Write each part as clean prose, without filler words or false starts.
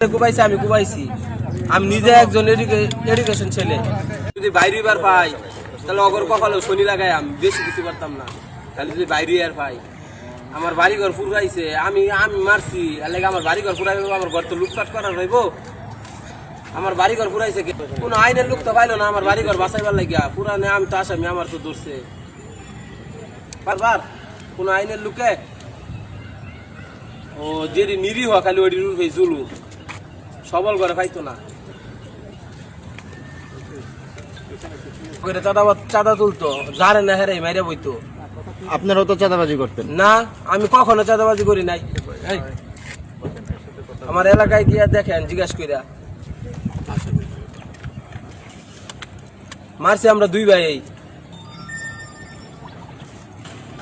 কুবাইছি আমি কুবাইছি আমি নিজে একজন এডুকেশন ছেলে যদি বাইরে বার পাই তাহলে অগর কপালে শনি লাগাই আমি বেশি কিছু পারতাম না তাহলে যদি বাইরে আর পাই আমার বাড়িঘর ফুরাইছে আমি আমি মারছি এলাকা আমার বাড়িঘর ফুরাইব আমার ঘর তো লুটপাট করার রইব আমার বাড়িঘর ফুরাইছে কোনো আইনের লোক তো পাইলো না আমার বাড়িঘর বাঁচাইবার লাগিয়া পুরানে আমি তো আসামি আমার তো ধরছে বারবার কোনো আইনের লোকে ও যে নিরীহ খালি ওই জুলু সবল করে পাইতো না চাঁদা তুলতো যারে না হেরে মাইরে বইতো। আপনারাও তো চাঁদাবাজি করতেন? না আমি কখনো চাঁদাবাজি করি নাই। আমার এলাকায় গিয়া দেখেন জিজ্ঞাসা কইরা মারছি আমরা দুই ভাই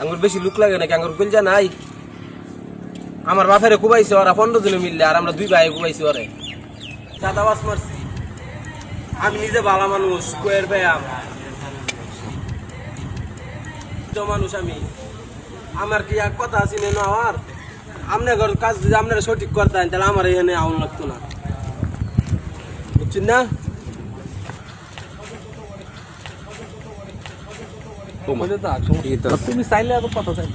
আঙ্গুর বেশি লুক লাগে নাকি আঙ্গুর বিলজা নাই আমার বাপেরে কুবাইছে ওরা 15 জনে মিললে আর আমরা দুই ভাই কুবাইছি ওরে চাঁদাবাজ মারছি আমি নিজে ভালো মানুষ কোয়ের ব্যায়াম মানুষ আমি আমার কি এক কথা আছে না আমার আপনার কাজ যদি আপনারা সঠিক করতেন তাহলে আমার এখানে আউন লাগতো না বুঝছেন না। তুমি চাইলে এত কথা চাই